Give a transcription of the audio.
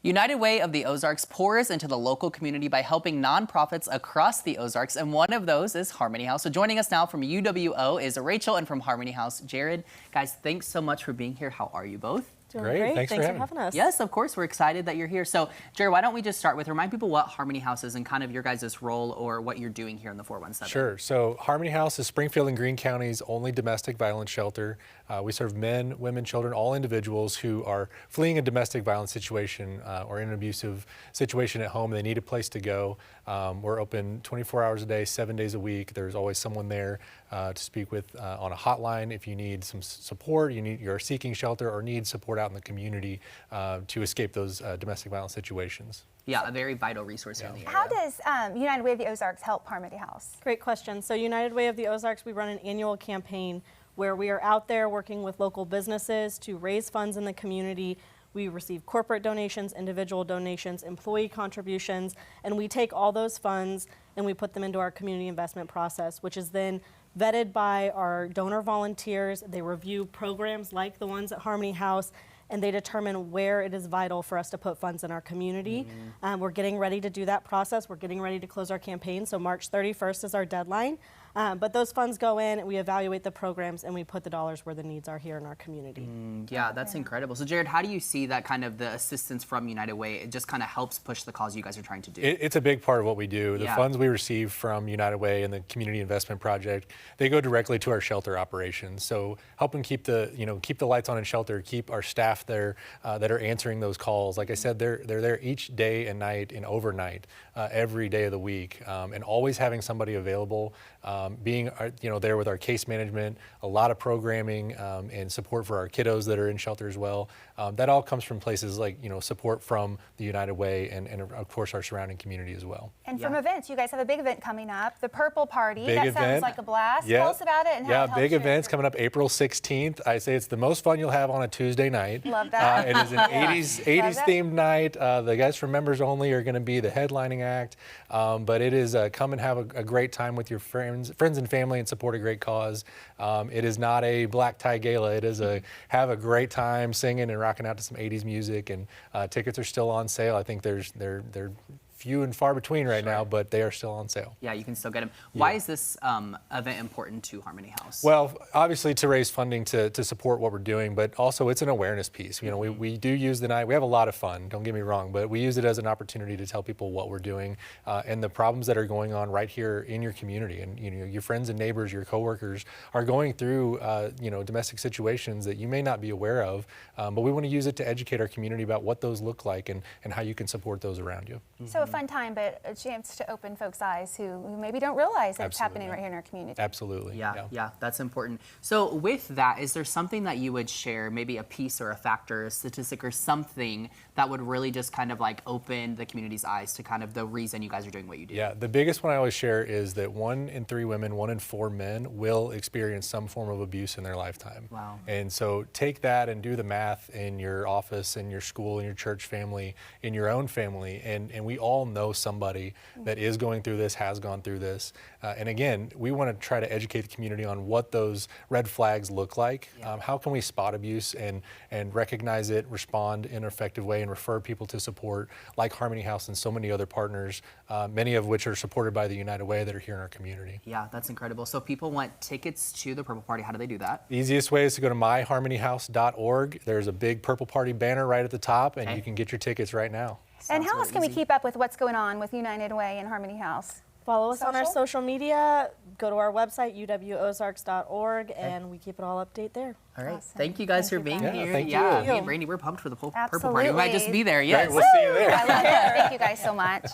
United Way of the Ozarks pours into the local community by helping nonprofits across the Ozarks, and one of those is Harmony House. So joining us now from UWO is Rachel, and from Harmony House, Jared. Guys, thanks so much for being here. How are you both? Doing great. Thanks for having us. Yes, of course. We're excited that you're here. So, Jared, why don't we just start with remind people what Harmony House is and kind of your guys' role or what you're doing here in the 417. Sure. So Harmony House is Springfield and Greene County's only domestic violence shelter. We serve men, women, children, all individuals who are fleeing a domestic violence situation or in an abusive situation at home. They need a place to go. We're open 24 hours a day, 7 days a week. There's always someone there to speak with on a hotline if you need some support, you're seeking shelter or need support out in the community to escape those domestic violence situations. Yeah, a very vital resource here in the area. How does United Way of the Ozarks help Harmony House? Great question. So United Way of the Ozarks, we run an annual campaign where we are out there working with local businesses to raise funds in the community. We receive corporate donations, individual donations, employee contributions, and we take all those funds and we put them into our community investment process, which is then vetted by our donor volunteers. They review programs like the ones at Harmony House, and they determine where it is vital for us to put funds in our community. We're getting ready to do that process. We're getting ready to close our campaign, so March 31st is our deadline. But those funds go in, we evaluate the programs, and we put the dollars where the needs are here in our community. Yeah, that's incredible. So Jared, how do you see that kind of the assistance from United Way, it just kind of helps push the cause you guys are trying to do? It's a big part of what we do. The funds we receive from United Way and the Community Investment Project, they go directly to our shelter operations. So helping keep the lights on in shelter, keep our staff there that are answering those calls. Like I said, they're there each day and night and overnight, every day of the week, and always having somebody available, being there with our case management, a lot of programming and support for our kiddos that are in shelter as well. That all comes from places like support from the United Way and of course our surrounding community as well. And from events, you guys have a big event coming up, the Purple Party. Big that event. Sounds like a blast. Yeah. Tell us about it and how it helps big you. events coming up April 16th. I say it's the most fun you'll have on a Tuesday night. Love that. It is an 80s themed night. The guys from Members Only are going to be the headlining act, but it is come and have a great time with your friends and family and support a great cause. It is not a black tie gala. It is have a great time singing and rocking out to some 80s music, and tickets are still on sale. I think they're few and far between right now, but they are still on sale. Yeah, you can still get them. Why is this event important to Harmony House? Well, obviously to raise funding to support what we're doing, but also it's an awareness piece. We do use the night. We have a lot of fun, don't get me wrong, but we use it as an opportunity to tell people what we're doing and the problems that are going on right here in your community. And your friends and neighbors, your coworkers are going through domestic situations that you may not be aware of, but we want to use it to educate our community about what those look like and how you can support those around you. So a fun time, but a chance to open folks' eyes who maybe don't realize that it's happening right here in our community. Absolutely. Yeah, that's important. So with that, is there something that you would share, maybe a piece or a factor, a statistic or something that would really just kind of like open the community's eyes to kind of the reason you guys are doing what you do? Yeah, the biggest one I always share is that 1 in 3 women, 1 in 4 men will experience some form of abuse in their lifetime. Wow. And so take that and do the math in your office, in your school, in your church family, in your own family, and we all know somebody that is going through this, has gone through this. And again, we want to try to educate the community on what those red flags look like. How can we spot abuse and recognize it, respond in an effective way, and refer people to support like Harmony House and so many other partners, many of which are supported by the United Way that are here in our community. Yeah, that's incredible. So if people want tickets to the Purple Party, how do they do that? The easiest way is to go to myharmonyhouse.org. There's a big Purple Party banner right at the top, and you can get your tickets right now. And how else can we keep up with what's going on with United Way and Harmony House? Follow us on our social media, go to our website, uwozarks.org, and we keep it all update there. All right. Awesome. Thank you guys for being here. Thank you. Me and Brandy, we're pumped for the Purple Party. We might just be there. Yes. Great, we'll see you there. I love it. Thank you guys so much.